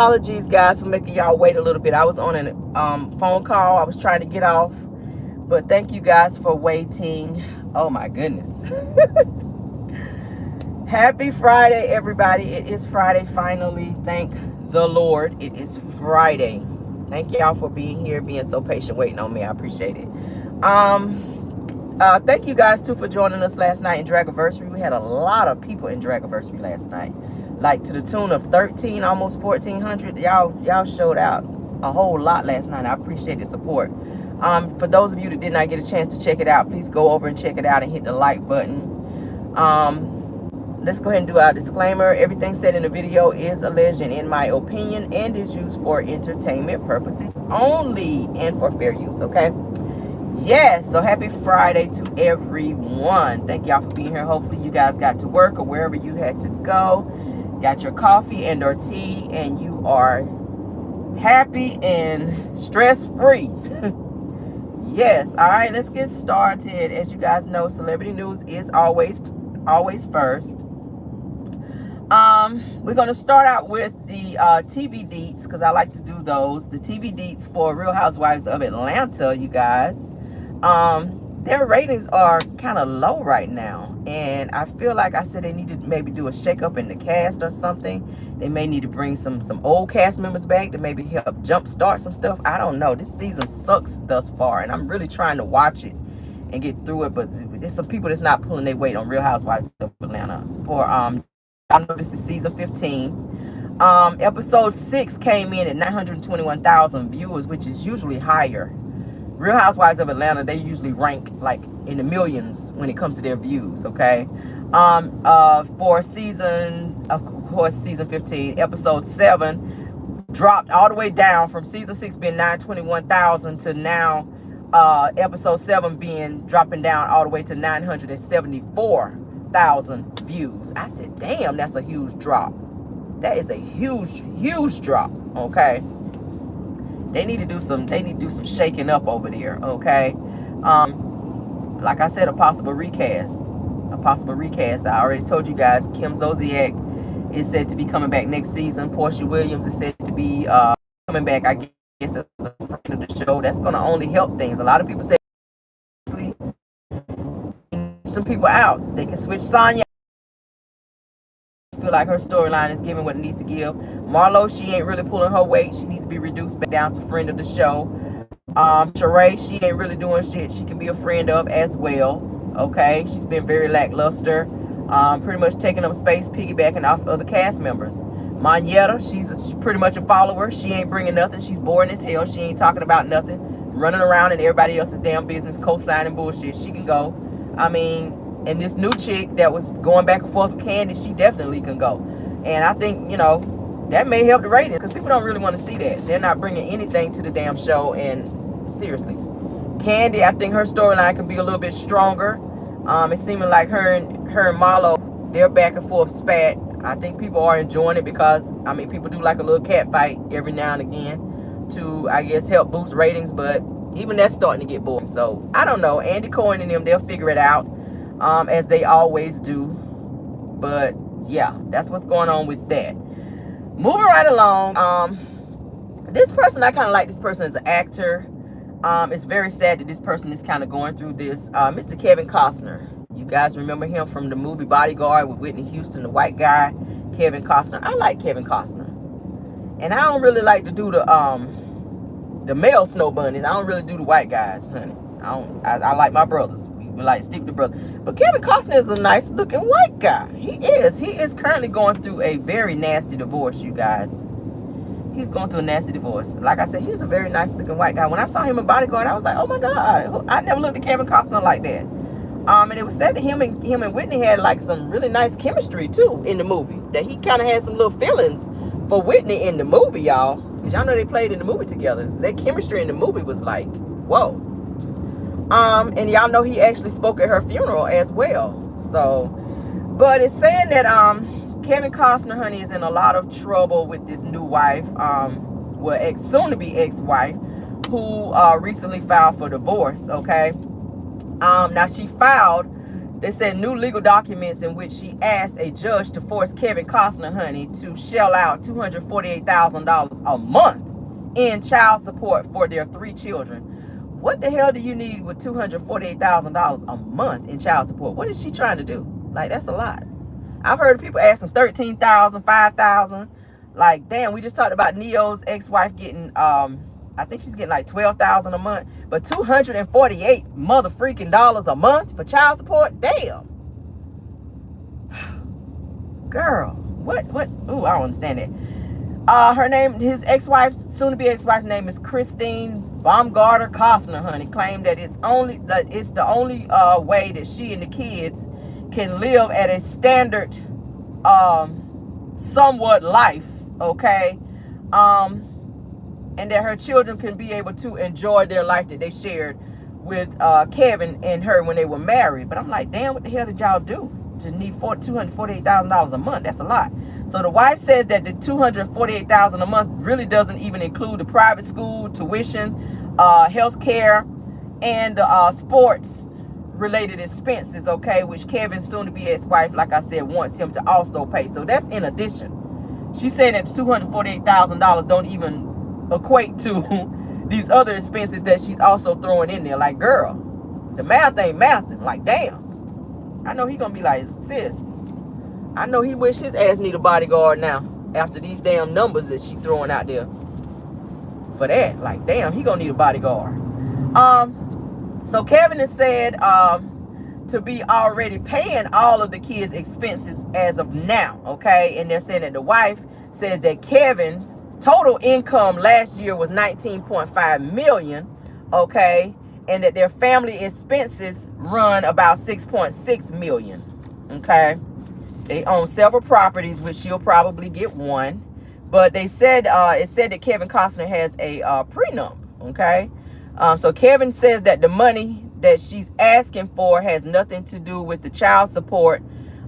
Apologies, guys, for making y'all wait a little bit. I was on a phone call. I was trying to get off, but thank you guys for waiting. Oh my goodness. Happy Friday, everybody. It is Friday finally. Thank the Lord. It is Friday. Thank y'all for being here, being so patient, waiting on me. I appreciate it. Thank you guys too for joining us last night in Dragiversary. We had a lot of people in Dragiversary last night, like to the tune of 13, almost 1,400. Y'all showed out a whole lot last night. I appreciate the support. For those of you that did not get a chance to check it out, please go over and check it out and hit the like button. Let's go ahead and do our disclaimer. Everything said in the video is alleged and in my opinion and is used for entertainment purposes only and for fair use, okay? Yes, so happy Friday to everyone. Thank y'all for being here. Hopefully you guys got to work or wherever you had to go, got your coffee and or tea, and you are happy and stress-free. Yes, all right, let's get started. As you guys know, celebrity news is always first. We're going to start out with the TV deets, because I like to do those. The TV deets for Real Housewives of Atlanta, you guys. Their ratings are kind of low right now, and I feel like I said they need to maybe do a shakeup in the cast or something. They may need to bring some old cast members back to maybe help jumpstart some stuff. I don't know. This season sucks thus far, and I'm really trying to watch it and get through it, but there's some people that's not pulling their weight on Real Housewives of Atlanta. For I know this is season 15. Episode 6 came in at 921,000 viewers, which is usually higher. Real Housewives of Atlanta, they usually rank like in the millions when it comes to their views, okay? For season, of course, season 15, episode 7 dropped all the way down from season 6 being 921,000 to now episode 7 dropping down all the way to 974,000 views. I said, damn, that's a huge drop. That is a huge drop, okay? They need to do some shaking up over there, okay? Like I said, a possible recast. I already told you guys Kim Zolciak is said to be coming back next season. Portia Williams is said to be coming back, I guess, as a friend of the show. That's going to only help things. A lot of people say some people out. They can switch Sonya. Feel like her storyline is giving what it needs to give. Marlo, she ain't really pulling her weight. She needs to be reduced back down to friend of the show. Sheree, she ain't really doing shit she can be a friend of as well. Okay, she's been very lackluster. Pretty much taking up space, piggybacking off other cast members. Monyetta, she's pretty much a follower. She ain't bringing nothing. She's boring as hell. She ain't talking about nothing. Running around in everybody else's damn business, co-signing bullshit. She can go. I mean, and this new chick that was going back and forth with Candy, she definitely can go. And I think, you know, that may help the ratings, because people don't really want to see that. They're not bringing anything to the damn show. And seriously, Candy, I think her storyline can be a little bit stronger. It's seeming like her and Marlo, they're back and forth spat. I think people are enjoying it because, I mean, people do like a little cat fight every now and again to, I guess, help boost ratings. But even that's starting to get boring. So, I don't know. Andy Cohen and them, they'll figure it out. As they always do. But yeah, that's what's going on with that. Moving right along, this person, I kind of like this person as an actor. It's very sad that this person is kind of going through this. Mr. Kevin Costner, you guys remember him from the movie Bodyguard with Whitney Houston, the white guy. Kevin Costner, I like Kevin Costner, and I don't really like to do the male snow bunnies. I don't really do the white guys, honey. I like my brothers. Like stick to brother, but Kevin Costner is a nice looking white guy. He is currently going through a very nasty divorce, you guys. He's going through a nasty divorce. Like I said, he's a very nice looking white guy. When I saw him in Bodyguard, I was like, oh my god, I never looked at Kevin Costner like that. And it was said that him and Whitney had like some really nice chemistry too in the movie, that he kind of had some little feelings for Whitney in the movie, y'all, because y'all know they played in the movie together. Their chemistry in the movie was like, whoa. And y'all know he actually spoke at her funeral as well. So, but it's saying that Kevin Costner, honey, is in a lot of trouble with this new wife, well, soon to be ex-wife, who recently filed for divorce. Okay, now she filed They said new legal documents in which she asked a judge to force Kevin Costner, honey, to shell out $248,000 a month in child support for their 3 children. What the hell do you need with $248,000 a month in child support? What is she trying to do? Like, that's a lot. I've heard people asking $13,000, $5,000. Like, damn, we just talked about Neo's ex-wife getting, I think she's getting like $12,000 a month, but $248 mother freaking dollars a month for child support. Damn, girl, what? Ooh, I don't understand it. Her name, his ex-wife, soon-to-be ex-wife's name is Christine Baumgartner Costner, honey. Claimed that it's the only way that she and the kids can live at a standard, somewhat life, okay, and that her children can be able to enjoy their life that they shared with Kevin and her when they were married. But I'm like, damn, what the hell did y'all do to need $248,000 a month? That's a lot. So the wife says that the $248,000 a month really doesn't even include the private school tuition, health care, and sports related expenses, okay, which Kevin's soon-to-be ex-wife, like I said, wants him to also pay. So that's in addition. She's saying that $248,000 don't even equate to these other expenses that she's also throwing in there. Like, girl, the math ain't mathing. Like, damn. I know he gonna be like, sis, I know he wish his ass need a bodyguard now after these damn numbers that she throwing out there for that. Like, damn, he gonna need a bodyguard. So Kevin has said to be already paying all of the kids' expenses as of now, okay? And they're saying that the wife says that Kevin's total income last year was $19.5 million, okay? And that their family expenses run about $6.6 million, okay? They own several properties, which she'll probably get one. But they said, it said that Kevin Costner has a prenup, okay? So Kevin says that the money that she's asking for has nothing to do with the child support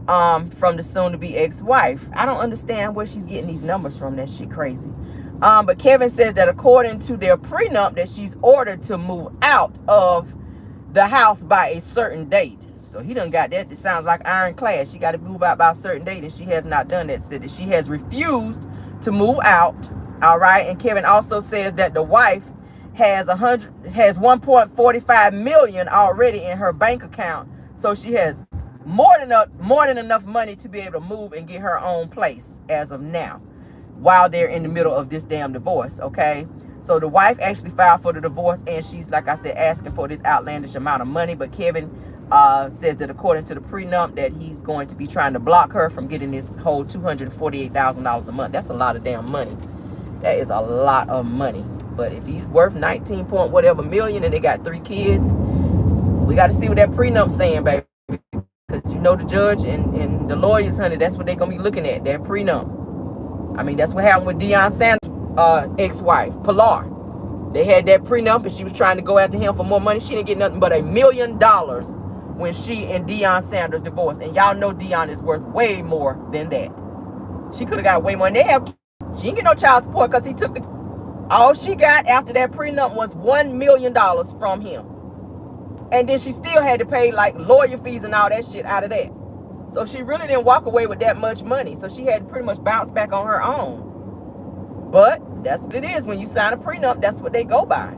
from the soon-to-be ex-wife. I don't understand where she's getting these numbers from. That shit crazy. But Kevin says that according to their prenup, that she's ordered to move out of the house by a certain date. So he done got that. It sounds like ironclad. She got to move out by a certain date, and she has not done that. Said that she has refused to move out. All right. And Kevin also says that the wife has $1.45 million already in her bank account, so she has more than enough money to be able to move and get her own place as of now, while they're in the middle of this damn divorce. Okay, so the wife actually filed for the divorce, and she's, like I said, asking for this outlandish amount of money. But Kevin says that according to the prenup, that he's going to be trying to block her from getting this whole $248,000 a month. That's a lot of damn money. That is a lot of money. But if he's worth 19 point whatever million and they got 3 kids, we got to see what that prenup's saying, baby. Because you know the judge and the lawyers, honey, that's what they're going to be looking at, that prenup. I mean, that's what happened with Deion Sanders' ex-wife, Pilar. They had that prenup, and she was trying to go after him for more money. She didn't get nothing but $1 million when she and Deion Sanders divorced. And y'all know Deion is worth way more than that. She could have got way more. And she didn't get no child support because he took all she got after that prenup was $1 million from him. And then she still had to pay like lawyer fees and all that shit out of that. So she really didn't walk away with that much money. So she had to pretty much bounce back on her own. But that's what it is. When you sign a prenup, that's what they go by.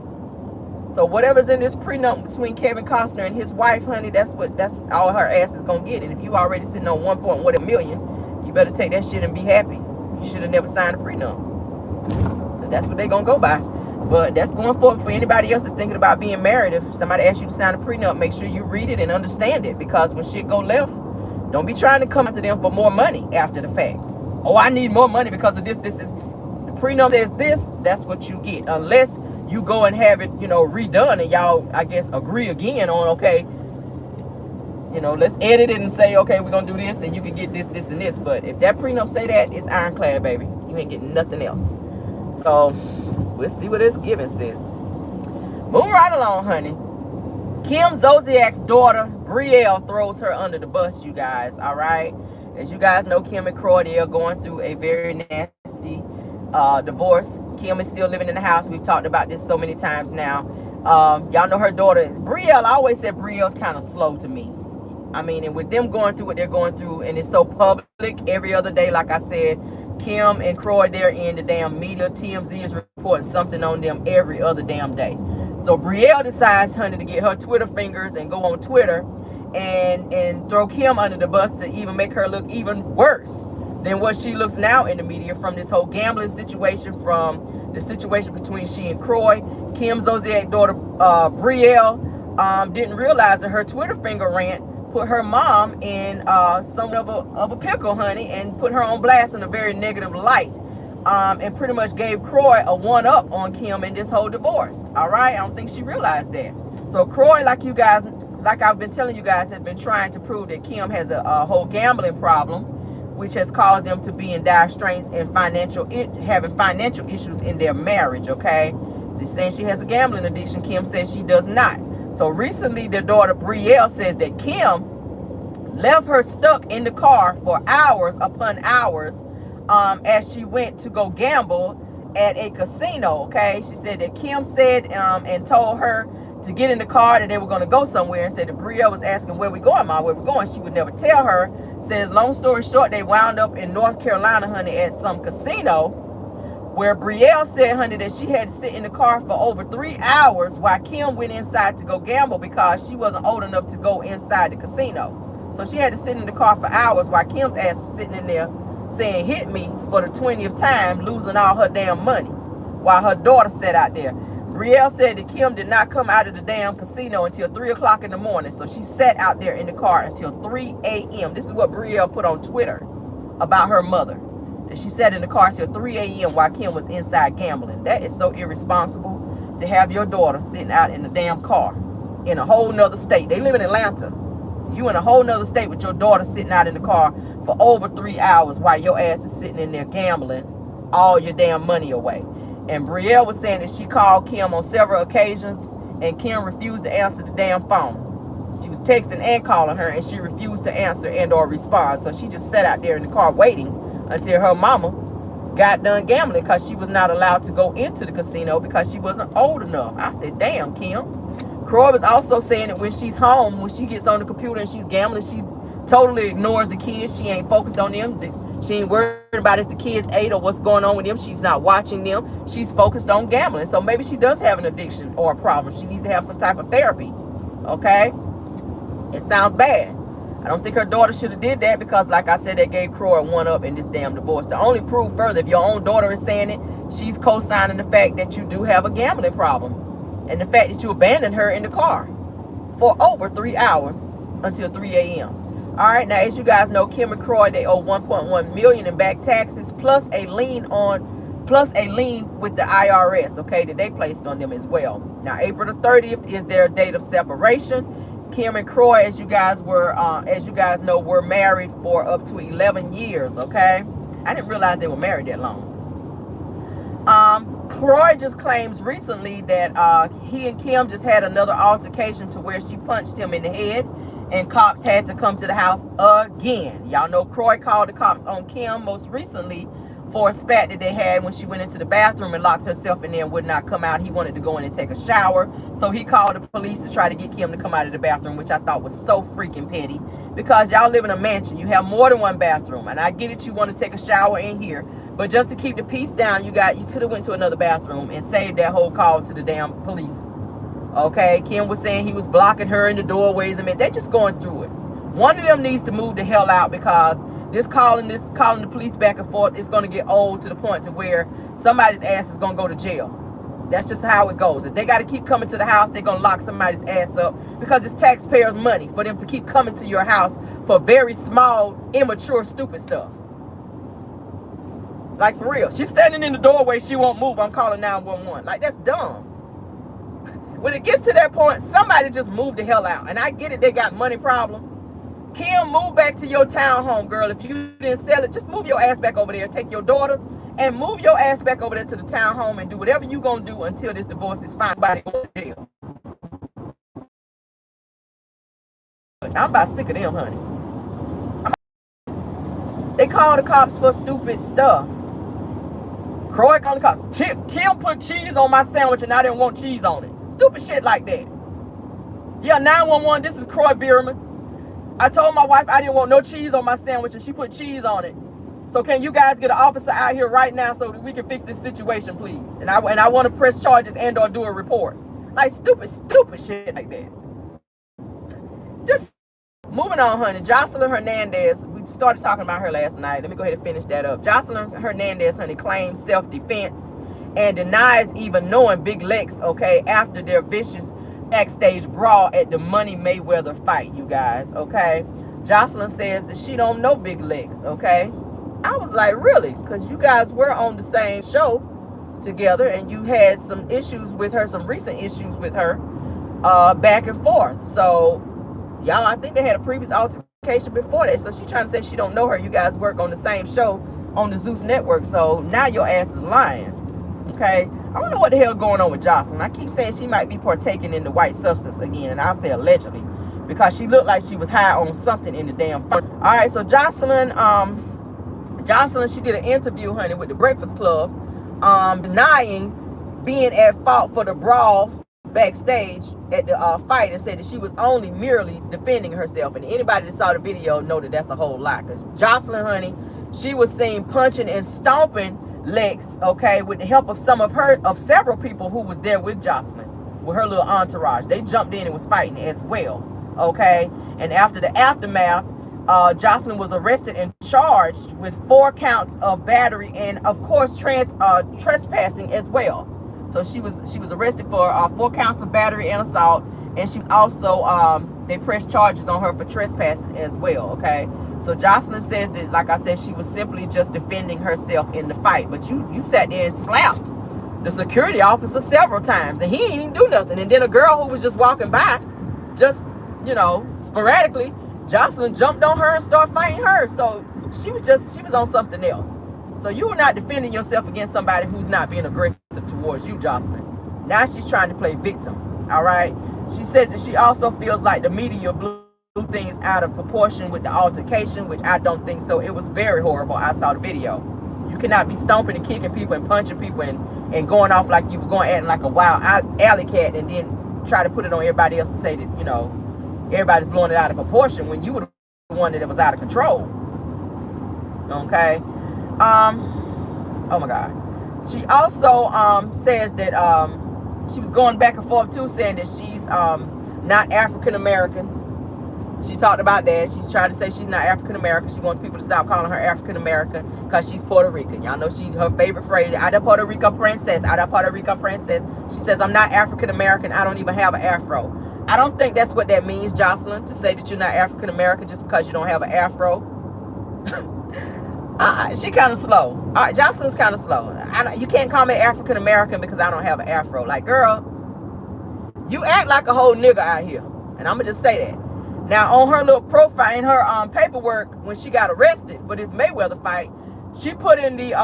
So whatever's in this prenup between Kevin Costner and his wife, honey, that's all her ass is gonna get. And if you already sitting on 1.1 million, you better take that shit and be happy. You should have never signed a prenup. But that's what they gonna go by. But that's going forward for anybody else that's thinking about being married. If somebody asks you to sign a prenup, make sure you read it and understand it. Because when shit go left, don't be trying to come after them for more money after the fact. Oh, I need more money because of this. This is the prenup says this. That's what you get, unless you go and have it, redone, and y'all, I guess, agree again on, okay, let's edit it and say, okay, we're gonna do this, and you can get this, this, and this. But if that prenup say that, it's ironclad, baby. You ain't getting nothing else. So we'll see what it's giving, sis. Moving right along, honey. Kim Zolciak's daughter, Rell, throws her under the bus, you guys, all right? As you guys know, Kim and Claudia are going through a very nasty divorce. Kim is still living in the house. We've talked about this so many times now. Y'all know her daughter, Rell. I always said Rell's kind of slow to me. I mean, and with them going through what they're going through, and it's so public every other day, like I said, Kim and Croy, they're in the damn media. TMZ is reporting something on them every other damn day. So Brielle decides, honey, to get her Twitter fingers and go on Twitter and throw Kim under the bus to even make her look even worse than what she looks now in the media from this whole gambling situation, from the situation between she and Croy. Kim Zolciak's daughter, Brielle, didn't realize that her Twitter finger rant put her mom in somewhat of a pickle, honey, and put her on blast in a very negative light. And pretty much gave Croy a one-up on Kim in this whole divorce. All right, I don't think she realized that. So Croy, like I've been telling you guys, has been trying to prove that Kim has a whole gambling problem, which has caused them to be in dire straits and having financial issues in their marriage. Okay, she's saying she has a gambling addiction. Kim says she does not. So recently, their daughter Brielle says that Kim left her stuck in the car for hours upon hours as she went to go gamble at a casino. Okay, she said that Kim said and told her to get in the car, that they were going to go somewhere, and said that Brielle was asking, where we going, Ma, where we going? She would never tell her. Says, long story short, they wound up in North Carolina, honey, at some casino, where Brielle said, honey, that she had to sit in the car for over 3 hours while Kim went inside to go gamble because she wasn't old enough to go inside the casino. So she had to sit in the car for hours while Kim's ass was sitting in there saying, hit me, for the 20th time, losing all her damn money while her daughter sat out there. Brielle said that Kim did not come out of the damn casino until 3 o'clock in the morning. So she sat out there in the car until 3 a.m. This is what Brielle put on Twitter about her mother, that she sat in the car till 3 a.m. while Kim was inside gambling. That is so irresponsible to have your daughter sitting out in the damn car in a whole nother state. They live in Atlanta. You in a whole nother state with your daughter sitting out in the car for over 3 hours while your ass is sitting in there gambling all your damn money away. And Brielle was saying that she called Kim on several occasions and Kim refused to answer the damn phone. She was texting and calling her and she refused to answer and or respond. So she just sat out there in the car waiting until her mama got done gambling, because she was not allowed to go into the casino because she wasn't old enough. I said, damn, Kim. Croy was also saying that when she's home, when she gets on the computer and she's gambling, she totally ignores the kids. She ain't focused on them. She ain't worried about if the kids ate or what's going on with them. She's not watching them. She's focused on gambling. So maybe she does have an addiction or a problem. She needs to have some type of therapy. Okay? It sounds bad. I don't think her daughter should have did that, because like I said, that gave Croy a one-up in this damn divorce. To only prove further, if your own daughter is saying it, she's co-signing the fact that you do have a gambling problem. And the fact that you abandoned her in the car for over 3 hours until 3 a.m. All right, now as you guys know, Kim and Croy, they owe $1.1 million in back taxes plus a lien with the IRS, okay, that they placed on them as well. Now, April the 30th is their date of separation. Kim and Croy, as you guys know, were married for up to 11 years, okay? I didn't realize they were married that long. Croy just claims recently that he and Kim just had another altercation to where she punched him in the head, and cops had to come to the house again. Y'all know Croy called the cops on Kim most recently for a spat that they had when she went into the bathroom and locked herself in there and would not come out. He wanted to go in and take a shower, so he called the police to try to get Kim to come out of the bathroom, which I thought was so freaking petty, because y'all live in a mansion. You have more than one bathroom, and I get it, you want to take a shower in here, but just to keep the peace down, you could have went to another bathroom and saved that whole call to the damn police. Okay, Kim was saying he was blocking her in the doorways. I mean, they're just going through it. One of them needs to move the hell out, because this calling the police back and forth is going to get old to the point to where somebody's ass is going to go to jail. That's just how it goes. If they got to keep coming to the house, they're going to lock somebody's ass up, because it's taxpayers' money for them to keep coming to your house for very small, immature, stupid stuff. Like, for real. She's standing in the doorway. She won't move. I'm calling 911. Like, that's dumb. When it gets to that point, somebody just move the hell out. And I get it, they got money problems. Kim, move back to your townhome, girl. If you didn't sell it, just move your ass back over there. Take your daughters and move your ass back over there to the townhome and do whatever you gonna do until this divorce is fine. By the jail. I'm about sick of them, honey. They call the cops for stupid stuff. Croy called the cops. Kim put cheese on my sandwich and I didn't want cheese on it. Stupid shit like that. Yeah, 911, this is Croy Bierman. I told my wife I didn't want no cheese on my sandwich, and she put cheese on it. So can you guys get an officer out here right now so that we can fix this situation, please? And I want to press charges and or do a report. Like stupid shit like that. Just moving on, honey. Joseline Hernandez, we started talking about her last night. Let me go ahead and finish that up. Joseline Hernandez, honey, claims self-defense and denies even knowing Big Lex, okay, after their vicious backstage brawl at the Money Mayweather fight, you guys, okay? Joseline says that she don't know Big Lex, okay? I was like, really? Because you guys were on the same show together and you had some issues with her, some recent issues with her, back and forth. So, y'all, I think they had a previous altercation before that. So she trying to say she don't know her. You guys work on the same show on the Zeus Network. So now your ass is lying, okay? I don't know what the hell going on with Joseline. I keep saying she might be partaking in the white substance again, and I'll say allegedly, because she looked like she was high on something in the damn fight. All right, so Joseline, she did an interview, honey, with the Breakfast Club, denying being at fault for the brawl backstage at the fight, and said that she was only merely defending herself. And anybody that saw the video know that that's a whole lie, because Joseline, honey, she was seen punching and stomping Lex, okay, with the help of several people who was there with Joseline, with her little entourage. They jumped in and was fighting as well, okay? And after the aftermath, Joseline was arrested and charged with 4 counts of battery and, of course, trespassing as well. So she was arrested for 4 counts of battery and assault, and she was also they pressed charges on her for trespassing as well, okay? So Joseline says that, like I said, she was simply just defending herself in the fight. But you sat there and slapped the security officer several times, and he didn't even do nothing. And then a girl who was just walking by, just, you know, sporadically, Joseline jumped on her and started fighting her. So she was on something else. So you were not defending yourself against somebody who's not being aggressive towards you, Joseline. Now she's trying to play victim, all right? She says that she also feels like the media blew things out of proportion with the altercation, which I don't think so. It was very horrible. I saw the video. You cannot be stomping and kicking people and punching people and going off like you were going acting like a wild alley cat, and then try to put it on everybody else to say that, you know, everybody's blowing it out of proportion when you were the one that was out of control. Okay. Oh my God. She also says that she was going back and forth too, saying that she's not African American. She talked about that. She's trying to say she's not African American. She wants people to stop calling her African American because she's Puerto Rican. Y'all know her favorite phrase, "Ada Puerto Rico princess, Ada Puerto Rico princess." She says, "I'm not African American. I don't even have an afro." I don't think that's what that means, Joseline, to say that you're not African American just because you don't have an afro. She kind of slow. All right, Joseline's kind of slow. You can't call me African American because I don't have an afro. Like, girl, you act like a whole nigga out here, and I'm gonna just say that. Now, on her little profile, in her paperwork, when she got arrested for this Mayweather fight, she put in the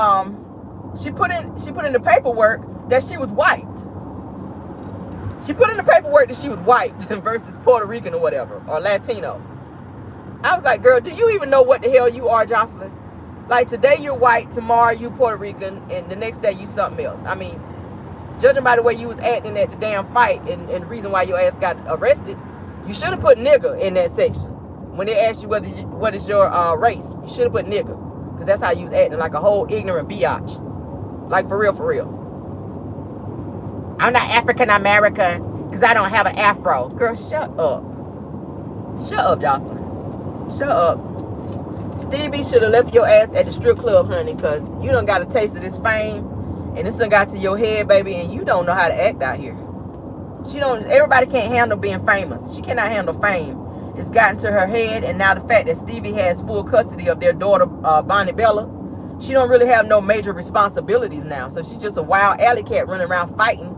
paperwork that she was white. She put in the paperwork that she was white versus Puerto Rican or whatever, or Latino. I was like, girl, do you even know what the hell you are, Joseline? Like, today you're white, tomorrow you Puerto Rican, and the next day you something else. I mean, judging by the way you was acting at the damn fight and the reason why your ass got arrested, you should have put nigga in that section. When they asked you what is your race, you should have put nigga. Because that's how you was acting, like a whole ignorant biatch. Like, for real, for real. I'm not African American because I don't have an afro. Girl, shut up. Shut up, Joseline. Shut up. Stevie should have left your ass at the strip club, honey, because you done got a taste of this fame, and this done got to your head, baby, and you don't know how to act out here. Everybody can't handle being famous. She cannot handle fame. It's gotten to her head, and now the fact that Stevie has full custody of their daughter, Bonnie Bella, she don't really have no major responsibilities now. So she's just a wild alley cat running around fighting,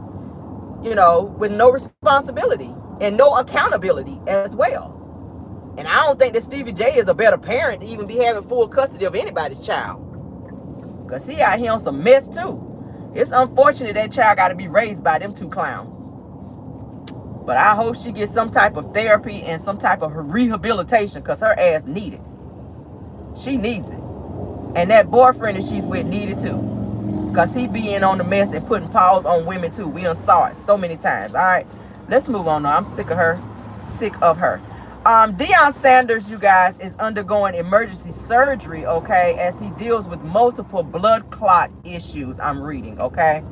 you know, with no responsibility and no accountability as well. And I don't think that Stevie J is a better parent to even be having full custody of anybody's child. Because he out here on some mess too. It's unfortunate that child got to be raised by them two clowns. But I hope she gets some type of therapy and some type of rehabilitation, because her ass need it. She needs it. And that boyfriend that she's with needed too. Because he be in on the mess and putting paws on women too. We done saw it so many times. All right, let's move on now. I'm sick of her. Sick of her. Deion Sanders, you guys, is undergoing emergency surgery, okay, as he deals with multiple blood clot issues. I'm reading, okay.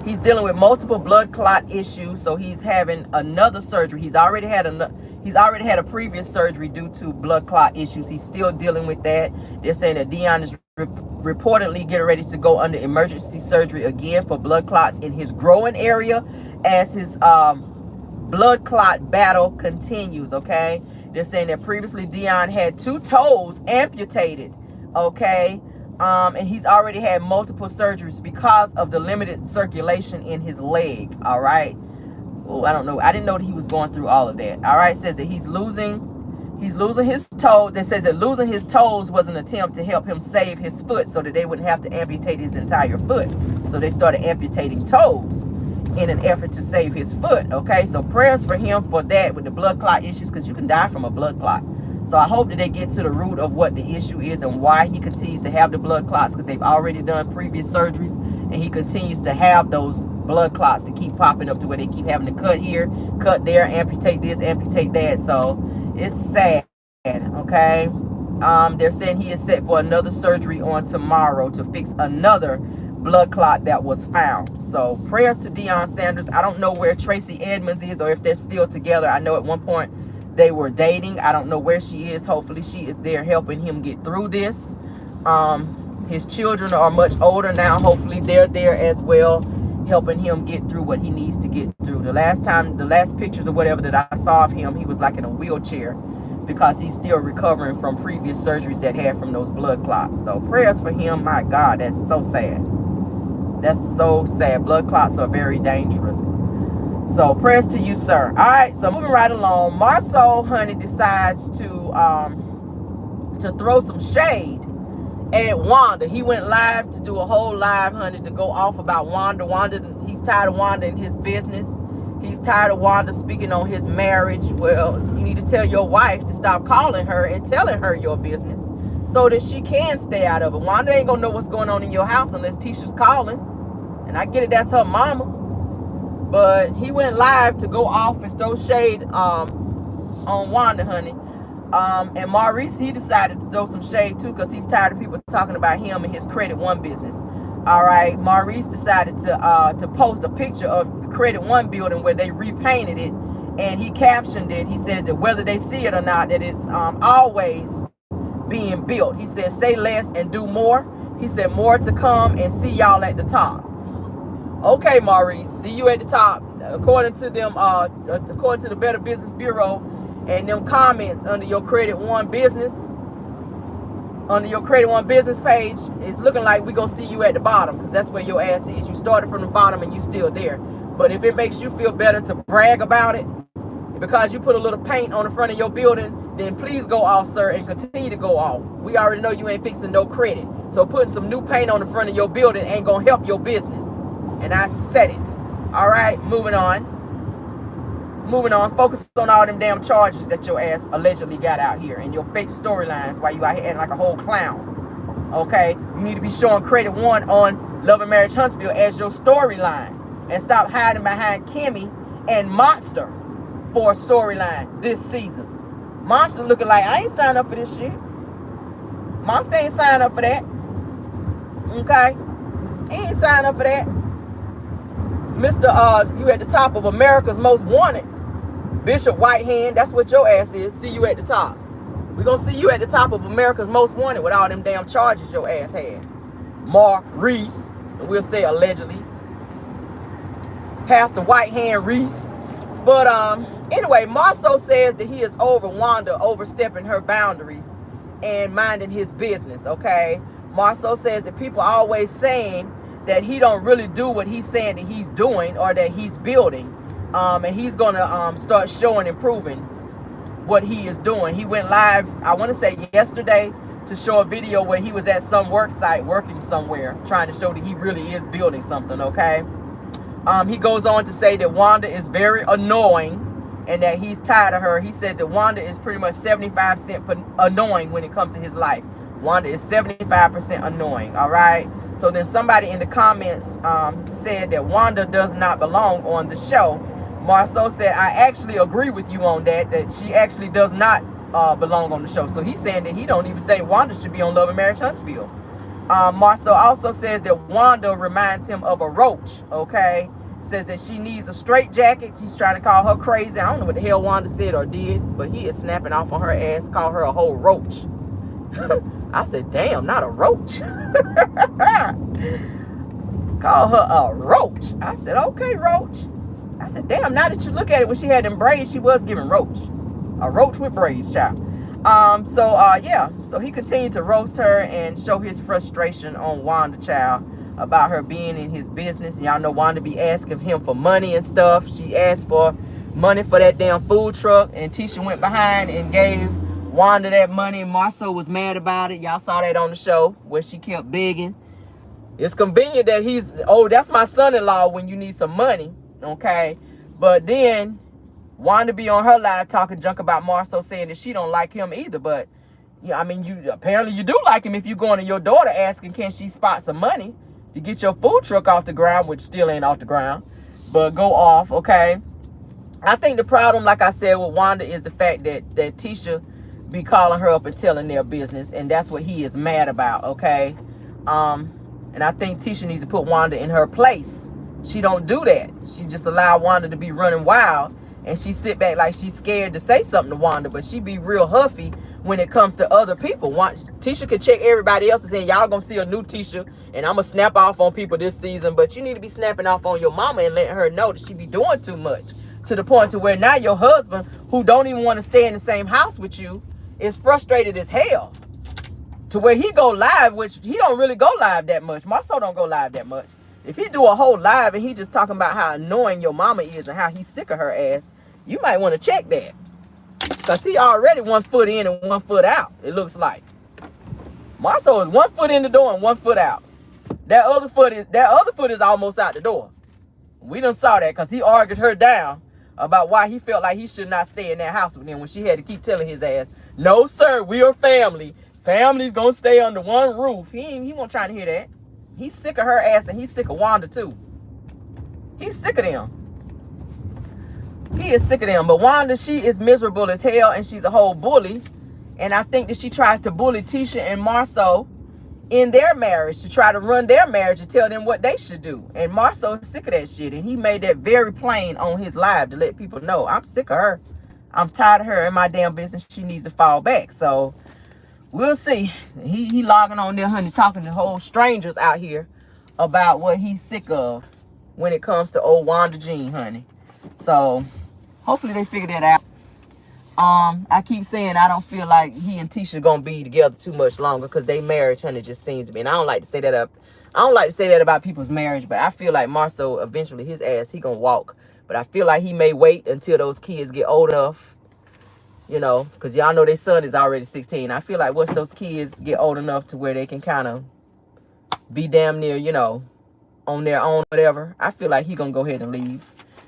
He's dealing with multiple blood clot issues, so he's having another surgery. He's already had a previous surgery due to blood clot issues. He's still dealing with that. They're saying that Deion is reportedly getting ready to go under emergency surgery again for blood clots in his growing area as his blood clot battle continues, okay? They're saying that previously Deion had 2 toes amputated, okay? And he's already had multiple surgeries because of the limited circulation in his leg, all right? Oh, I don't know. I didn't know that he was going through all of that. All right, says that he's losing his toes. It says that losing his toes was an attempt to help him save his foot so that they wouldn't have to amputate his entire foot. So they started amputating toes in an effort to save his foot, okay? So prayers for him for that with the blood clot issues, because you can die from a blood clot. So I hope that they get to the root of what the issue is and why he continues to have the blood clots, because they've already done previous surgeries and he continues to have those blood clots to keep popping up to where they keep having to cut here, cut there, amputate this, amputate that. So it's sad, okay? They're saying he is set for another surgery on tomorrow to fix another blood clot that was found. So prayers to Deion Sanders. I don't know where Tracy Edmonds is or if they're still together. I know at one point they were dating. I don't know where she is. Hopefully she is there helping him get through this. His children are much older now. Hopefully they're there as well, helping him get through what he needs to get through. The last pictures or whatever that I saw of him, he was like in a wheelchair because he's still recovering from previous surgeries that he had from those blood clots. So prayers for him. My God, that's so sad. That's so sad. Blood clots are very dangerous. So prayers to you, sir. All right, so moving right along. Marceau, honey, decides to throw some shade at Wanda. He went live to do a whole live, honey, to go off about Wanda. He's tired of Wanda in his business. He's tired of Wanda speaking on his marriage. Well, you need to tell your wife to stop calling her and telling her your business so that she can stay out of it. Wanda ain't gonna know what's going on in your house unless Tisha's calling. And I get it, that's her mama. But he went live to go off and throw shade on Wanda, honey. And Maurice, he decided to throw some shade too because he's tired of people talking about him and his Credit One business. All right, Maurice decided to post a picture of the Credit One building where they repainted it, and he captioned it. He says that whether they see it or not, that it's always being built. He said, say less and do more. He said, more to come, and see y'all at the top. Okay, Maurice, see you at the top. According to them, according to the Better Business Bureau and them comments under your Credit One business, under your Credit One business page, it's looking like we gonna see you at the bottom, because that's where your ass is. You started from the bottom and you still there. But if it makes you feel better to brag about it because you put a little paint on the front of your building, then please go off, sir, and continue to go off. We already know you ain't fixing no credit. So putting some new paint on the front of your building ain't gonna help your business. And I said it. All right, moving on. Moving on. Focus on all them damn charges that your ass allegedly got out here and your fake storylines while you out here acting like a whole clown. Okay? You need to be showing Credit One on Love and Marriage Huntsville as your storyline. And stop hiding behind Kimmy and Monster for a storyline this season. Monster looking like, I ain't signed up for this shit. Monster ain't signed up for that. Okay? He ain't signed up for that. Mr. You at the top of America's Most Wanted. Bishop Whitehand, that's what your ass is. See you at the top. We're going to see you at the top of America's Most Wanted with all them damn charges your ass had. Reese, and we'll say allegedly. Pastor Whitehand Reese. But anyway, Marceau says that he is over Wanda overstepping her boundaries and minding his business, okay? Marceau says that people are always saying that he don't really do what he's saying that he's doing or that he's building. And he's going to start showing and proving what he is doing. He went live, I want to say yesterday, to show a video where he was at some work site working somewhere, trying to show that he really is building something, okay? He goes on to say that Wanda is very annoying and that he's tired of her. He says that Wanda is pretty much 75% annoying when it comes to his life. Wanda is 75% annoying, all right? So then somebody in the comments said that Wanda does not belong on the show Marceau said, I actually agree with you on that she actually does not belong on the show. So he's saying that he don't even think Wanda should be on Love and Marriage Huntsville. Marceau also says that Wanda reminds him of a roach, okay? Says that she needs a straitjacket. She's trying to call her crazy. I don't know what the hell Wanda said or did, but he is snapping off on her ass, call her a whole roach. I said, damn, not a roach. Call her a roach. I said, okay, roach. I said, damn, now that you look at it, when she had them braids, she was giving roach. A roach with braids, child. Yeah. So he continued to roast her and show his frustration on Wanda, child, about her being in his business. Y'all know Wanda be asking him for money and stuff. She asked for money for that damn food truck, and Tisha went behind and gave Wanda that money. Marceau was mad about it. Y'all saw that on the show where she kept begging. It's convenient that that's my son-in-law when you need some money, okay? But then Wanda be on her live talking junk about Marceau, saying that she don't like him either. But yeah, I mean, you apparently you do like him if you going to your daughter asking, can she spot some money to get your food truck off the ground, which still ain't off the ground, but go off, okay? I think the problem, like I said, with Wanda is the fact that Tisha be calling her up and telling their business, and that's what he is mad about, okay? And I think Tisha needs to put Wanda in her place. She don't do that. She just allow Wanda to be running wild, and she sit back like she's scared to say something to Wanda, but she be real huffy when it comes to other people. Tisha can check everybody else and say, y'all gonna see a new Tisha, and I'm gonna snap off on people this season, but you need to be snapping off on your mama and letting her know that she be doing too much, to the point to where now your husband, who don't even want to stay in the same house with you, is frustrated as hell. To where he go live, which he don't really go live that much. Marceau don't go live that much. If he do a whole live and he just talking about how annoying your mama is and how he's sick of her ass, you might want to check that. Because he already 1 foot in and 1 foot out, it looks like. Marceau is 1 foot in the door and 1 foot out. That other foot is almost out the door. We done saw that because he argued her down about why he felt like he should not stay in that house with him when she had to keep telling his ass, no, sir, we are family. Family's gonna stay under one roof. He won't try to hear that. He's sick of her ass, and he's sick of Wanda too. He's sick of them. He is sick of them. But Wanda, she is miserable as hell, and she's a whole bully. And I think that she tries to bully Tisha and Marceau in their marriage, to try to run their marriage and tell them what they should do. And Marceau is sick of that shit, and he made that very plain on his live to let people know, I'm sick of her. I'm tired of her in my damn business. She needs to fall back. So we'll see. He logging on there, honey, talking to whole strangers out here about what he's sick of when it comes to old Wanda Jean, honey. So hopefully they figure that out. I keep saying I don't feel like he and Tisha gonna be together too much longer, because they marriage, honey, just seems to be. And I don't like to say that about people's marriage, but I feel like Marceau, eventually his ass, he gonna walk. But I feel like he may wait until those kids get old enough, you know, because y'all know their son is already 16. I feel like once those kids get old enough to where they can kind of be damn near, you know, on their own, whatever, I feel like he gonna go ahead and leave.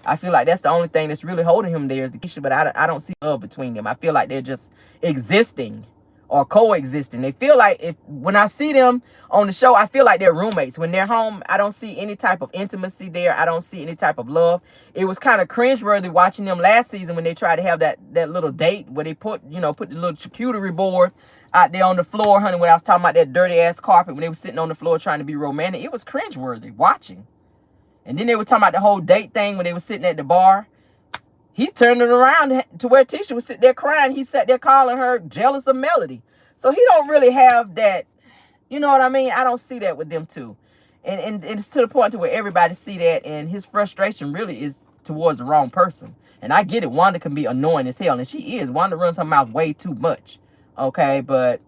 I feel like that's the only thing that's really holding him there is the Keisha, but I don't see love between them. I feel like they're just existing or coexisting. They feel like, when I see them on the show, I feel like they're roommates. When they're home, I don't see any type of intimacy there. I don't see any type of love. It was kind of cringeworthy watching them last season when they tried to have that little date where they put the little charcuterie board out there on the floor, honey, when I was talking about that dirty ass carpet, when they were sitting on the floor trying to be romantic. It was cringeworthy watching. And then they were talking about the whole date thing when they were sitting at the bar. He turned it around to where Tisha was sitting there crying. He sat there calling her jealous of Melody. So he don't really have that, you know what I mean? I don't see that with them two. And it's to the point to where everybody see that, and his frustration really is towards the wrong person. And I get it. Wanda can be annoying as hell, and she is. Wanda runs her mouth way too much. Okay, but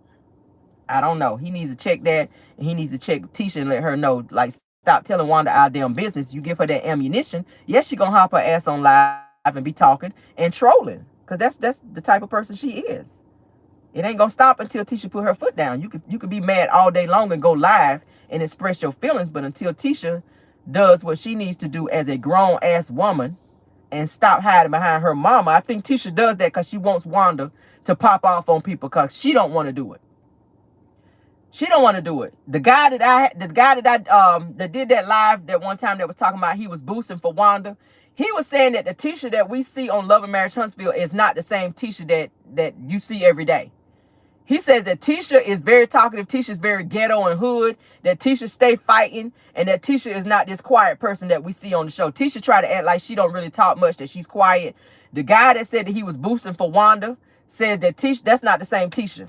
I don't know. He needs to check that, and he needs to check Tisha and let her know, like, stop telling Wanda our damn business. You give her that ammunition, yes, she gonna hop her ass on live and be talking and trolling, because that's the type of person she is. It ain't gonna stop until Tisha put her foot down. You could be mad all day long and go live and express your feelings, but until Tisha does what she needs to do as a grown ass woman and stop hiding behind her mama, I think Tisha does that because she wants Wanda to pop off on people, because she don't want to do it. She don't want to do it. The guy that did that live that one time that was talking about he was boosting for Wanda, he was saying that the Tisha that we see on Love and Marriage Huntsville is not the same Tisha that you see every day. He says that Tisha is very talkative, Tisha is very ghetto and hood, that Tisha stay fighting, and that Tisha is not this quiet person that we see on the show. Tisha try to act like she don't really talk much, that she's quiet. The guy that said that he was boosting for Wanda says that Tisha, that's not the same Tisha.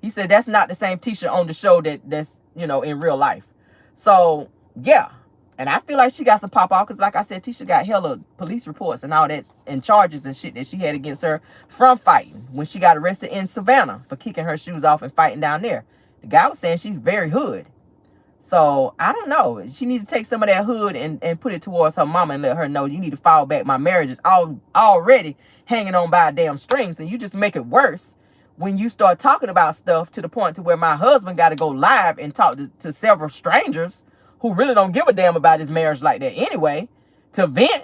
He said that's not the same Tisha on the show that's, you know, in real life. So, yeah. And I feel like she got some pop off because, like I said, Tisha got hella police reports and all that and charges and shit that she had against her from fighting when she got arrested in Savannah for kicking her shoes off and fighting down there. The guy was saying she's very hood. So, I don't know. She needs to take some of that hood and put it towards her mama and let her know, you need to fall back. My marriage is already hanging on by a damn strings, and you just make it worse when you start talking about stuff to the point to where my husband got to go live and talk to several strangers who really don't give a damn about his marriage like that anyway, to vent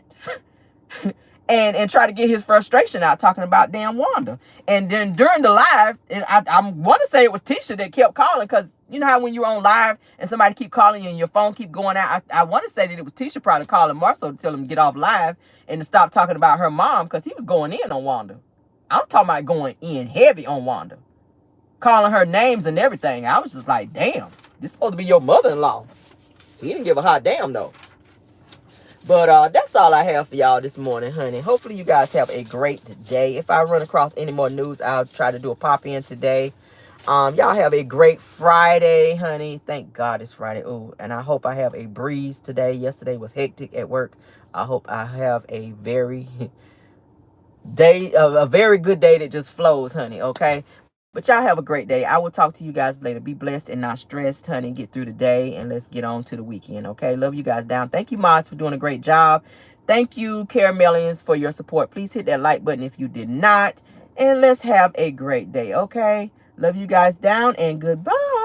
and try to get his frustration out talking about damn Wanda. And then during the live, and I want to say it was Tisha that kept calling, because you know how when you're on live and somebody keep calling you and your phone keep going out, I want to say that it was Tisha probably calling Marceau to tell him to get off live and to stop talking about her mom, because he was going in on Wanda. I'm talking about going in heavy on Wanda, calling her names and everything. I was just like, damn, this is supposed to be your mother-in-law. He didn't give a hot damn though. But that's all I have for y'all this morning, honey. Hopefully you guys have a great day. If I run across any more news, I'll try to do a pop-in today. Y'all have a great Friday, honey. Thank God it's Friday. Ooh, and I hope I have a breeze today. Yesterday was hectic at work. I hope I have a very very good day that just flows, honey, okay? But y'all have a great day. I will talk to you guys later. Be blessed and not stressed, honey. Get through the day and let's get on to the weekend, okay? Love you guys down. Thank you, mods, for doing a great job. Thank you, Caramelians, for your support. Please hit that like button if you did not. And let's have a great day, okay? Love you guys down and goodbye.